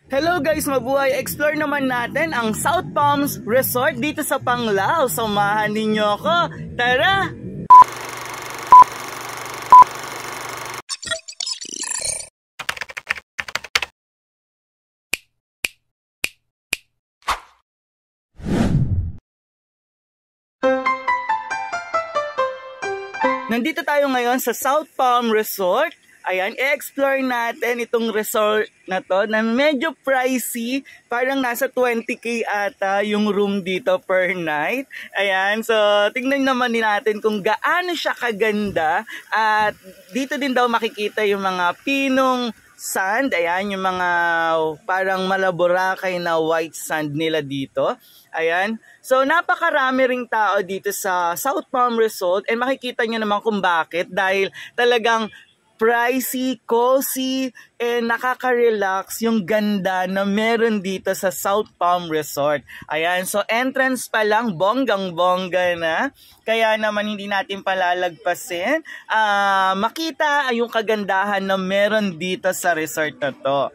Hello guys, mabuhay! Explore naman natin ang South Palms Resort dito sa Panglao. Samahan ninyo ako. Tara! Nandito tayo ngayon sa South Palm Resort. Ayan, i-explore natin itong resort na to na medyo pricey. Parang nasa 20k ata yung room dito per night. Ayan, so tingnan naman natin kung gaano siya kaganda. At dito din daw makikita yung mga pinong sand. Ayan, yung mga parang malaborakay na white sand nila dito. Ayan, so napakarami ring tao dito sa South Palm Resort. And makikita nyo naman kung bakit. Dahil talagang pricey, cozy, and nakaka-relax yung ganda na meron dito sa South Palm Resort. Ayan, so entrance pa lang, bonggang-bongga na. Kaya naman hindi natin palalagpasin. Makita yung kagandahan na meron dito sa resort na to.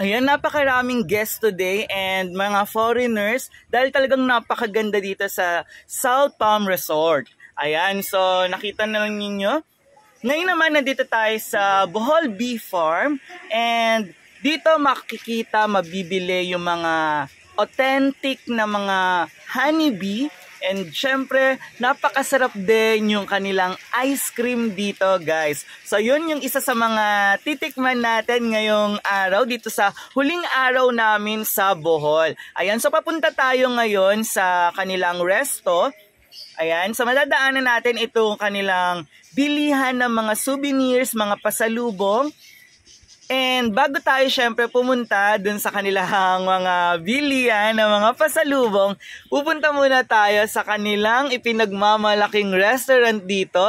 Ayan, napakaraming guests today and mga foreigners dahil talagang napakaganda dito sa South Palm Resort. Ayan, so nakita na lang ninyo. Ngayon naman nandito tayo sa Bohol Bee Farm and dito makikita, mabibili yung mga authentic na mga honeybee. And syempre, napakasarap din yung kanilang ice cream dito, guys. So yun yung isa sa mga titikman natin ngayong araw dito sa huling araw namin sa Bohol. Ayan, so papunta tayo ngayon sa kanilang resto. Ayan, so madadaanan natin itong kanilang bilihan ng mga souvenirs, mga pasalubong. And bago tayo syempre pumunta dun sa kanilang mga bilihan ng mga pasalubong, pupunta muna tayo sa kanilang ipinagmamalaking restaurant dito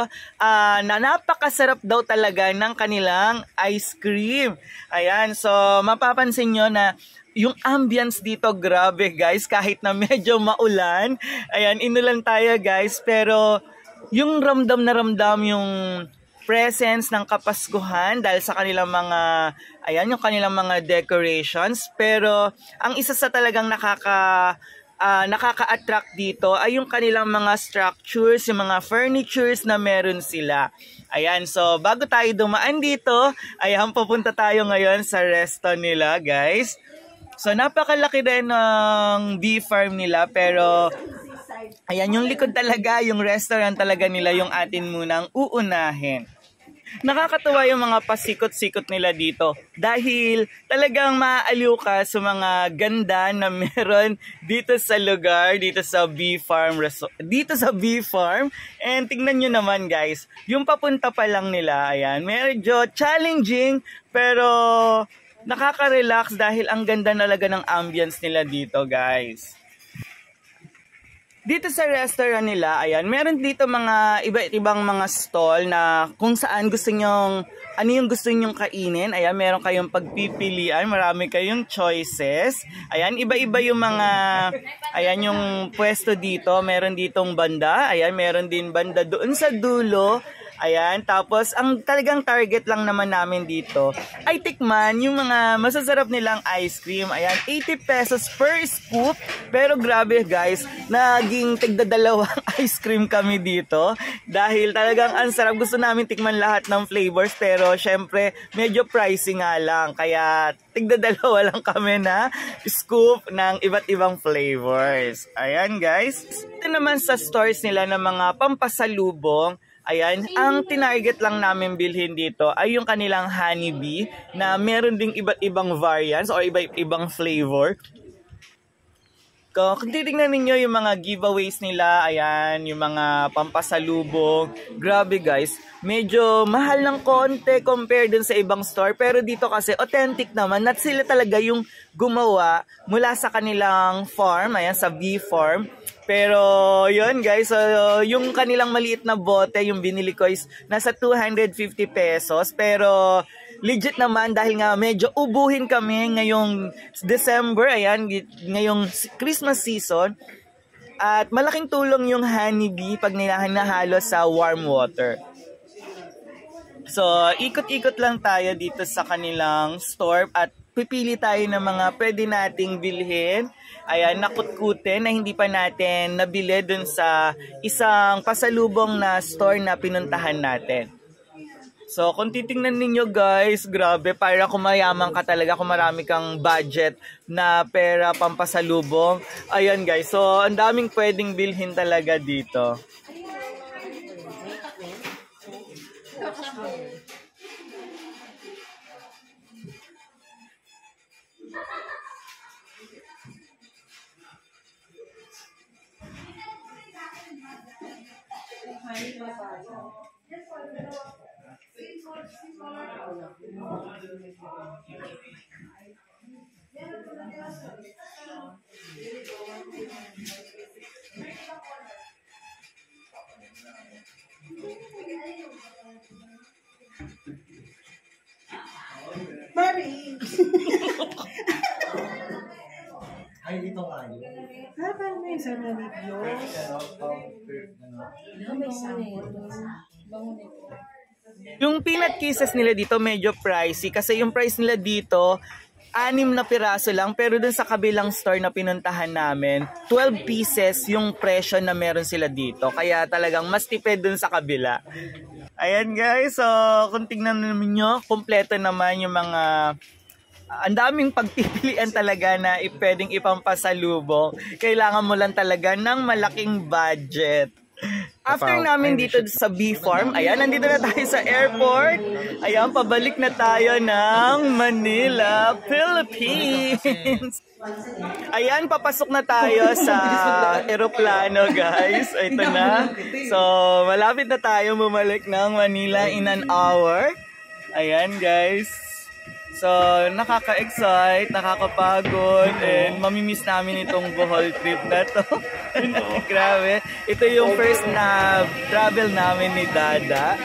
na napakasarap daw talaga ng kanilang ice cream. Ayan, so mapapansin nyo na yung ambience dito, grabe guys, kahit na medyo maulan. Ayan, inulan tayo guys, pero yung ramdam na ramdam yung presence ng Kapaskuhan dahil sa kanilang mga, ayan, yung kanilang mga decorations. Pero ang isa sa talagang nakaka-attract dito ay yung kanilang mga structures, yung mga furnitures na meron sila. Ayan, so bago tayo dumaan dito, ayan, pupunta tayo ngayon sa resto nila, guys. So napakalaki din ng bee farm nila, pero ayan, yung likod talaga, yung restaurant talaga nila yung atin munang uunahin. Nakakatuwa yung mga pasikot-sikot nila dito dahil talagang maaaliw ka sa mga ganda na meron dito sa lugar, dito sa bee farm dito sa bee farm. And tingnan nyo naman guys, yung papunta pa lang nila, ayan, medyo challenging pero nakaka-relax dahil ang ganda talaga ng ambience nila dito guys. Dito sa restaurant nila, ayan, meron dito mga iba't ibang mga stall na kung saan gusto nyong ano yung gusto nyong kainin. Ayan, meron kayong pagpipilian. Marami kayong choices. Ayan, iba-iba yung mga, ayan yung pwesto dito. Meron ditong banda. Ayan, meron din banda doon sa dulo. Ayan, tapos ang talagang target lang naman namin dito ay tikman yung mga masasarap nilang ice cream. Ayan, 80 pesos per scoop. Pero grabe guys, naging tigdadalawang ice cream kami dito. Dahil talagang ang sarap. Gusto namin tikman lahat ng flavors. Pero syempre, medyo pricey nga lang. Kaya tigdadalawa lang kami na scoop ng iba't ibang flavors. Ayan guys. Ito naman sa stores nila ng mga pampasalubong. Ayan, ang tinarget lang namin bilhin dito ay yung kanilang honeybee na meron ding iba't ibang variants or iba't ibang flavor. Kung titignan ninyo yung mga giveaways nila, ayan, yung mga pampasalubong. Grabe guys, medyo mahal ng konti compare dun sa ibang store. Pero dito kasi authentic naman at sila talaga yung gumawa mula sa kanilang farm, ayan, sa bee farm. Pero yun guys, so, yung kanilang maliit na bote, yung binili ko is nasa 250 pesos. Pero legit naman dahil nga medyo ubuhin kami ngayong December, ayan, ngayong Christmas season. At malaking tulong yung honeybee pag nahalo sa warm water. So, ikot-ikot lang tayo dito sa kanilang store at pipili tayo ng mga pwede nating bilhin. Ayan, nakutkutin na hindi pa natin nabili dun sa isang pasalubong na store na pinuntahan natin. So, kung titingnan ninyo guys, grabe, para kumayaman ka talaga kung marami kang budget na pera pampasalubong. Ayan guys, so ang daming pwedeng bilhin talaga dito. Mari! Ay, dito nga yun. Parang may isang video. Yung peanut kisses nila dito medyo pricey kasi yung price nila dito 6 na piraso lang, pero dun sa kabilang store na pinuntahan namin 12 pieces yung presyo na meron sila dito, kaya talagang mas tipid dun sa kabila. Ayan guys, so kung tingnan namin nyo, kompleto naman yung mga ang daming pagpipilian talaga na pwedeng ipampasalubong. Kailangan mo lang talaga ng malaking budget. After namin dito sa bee farm, ayan, nandito na tayo sa airport. Ayan, pabalik na tayo ng Manila, Philippines. Ayan, papasok na tayo sa eroplano, guys. Ito na. So, malapit na tayo bumalik ng Manila in an hour. Ayan, guys. So, nakaka-excite, nakakapagod, and mamimiss namin itong Bohol trip na to. Grabe. Ito yung first na travel namin ni Dada.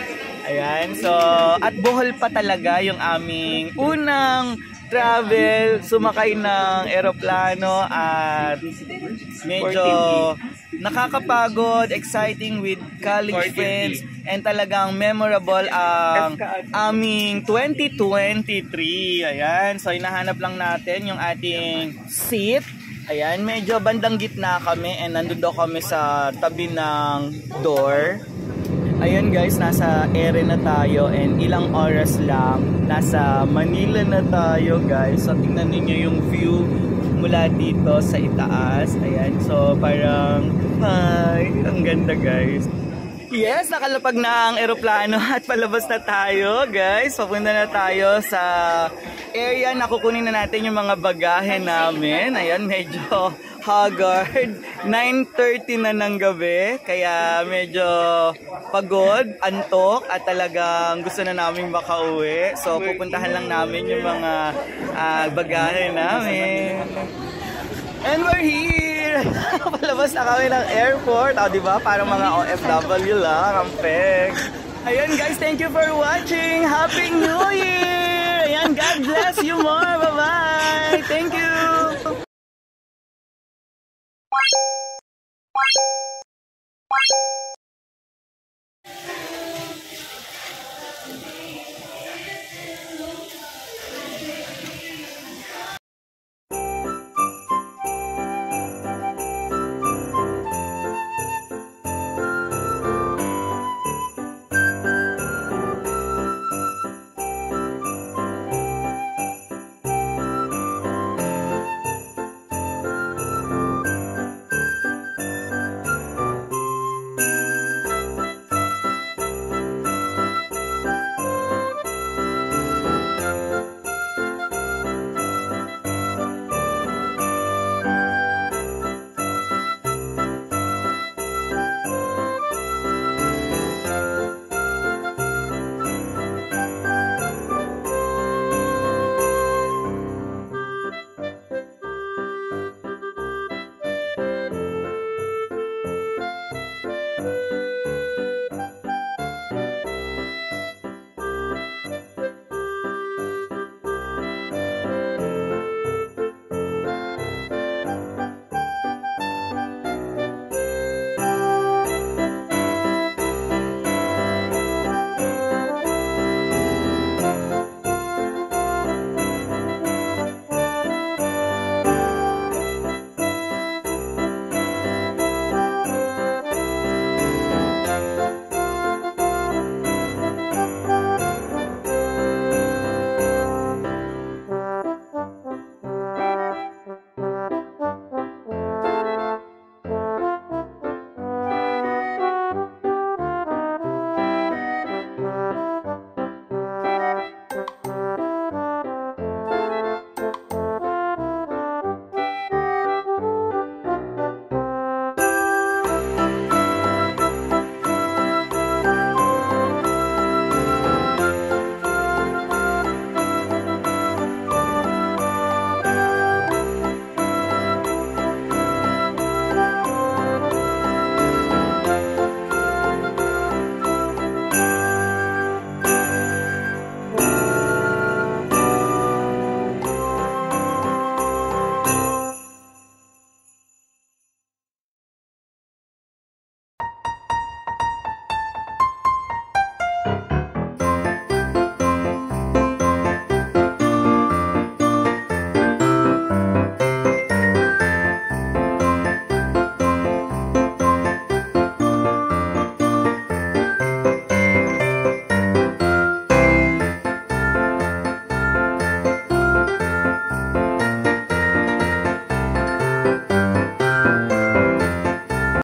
Ayan, so, at Bohol pa talaga yung aming unang travel, sumakay ng eroplano at medyo nakakapagod, exciting with college friends, and talagang memorable ang aming 2023. Ayan, so hinahanap lang natin yung ating seat. Ayan, medyo bandang gitna kami and nandun daw kami sa tabi ng door. Ayun guys, nasa ere na tayo and ilang oras lang nasa Manila na tayo guys. So tingnan niyo yung view mula dito sa itaas. Ayan, so parang hi, ang ganda guys. Yes, nakalapag na ang eroplano at palabas na tayo guys. Papunta na tayo sa area na kukunin na natin yung mga bagahe namin. Ayan, medyo haggard. 9:30 na ng gabi, kaya medyo pagod, antok, at talagang gusto na namin makauwi. So pupuntahan lang namin yung mga bagahe namin. And we're here! Palabas na kami ng airport. O, diba? Parang mga OFW lang, ang peg. Ayan guys, thank you for watching. Happy New Year! Ayan, God bless you more. Bye-bye. Thank you.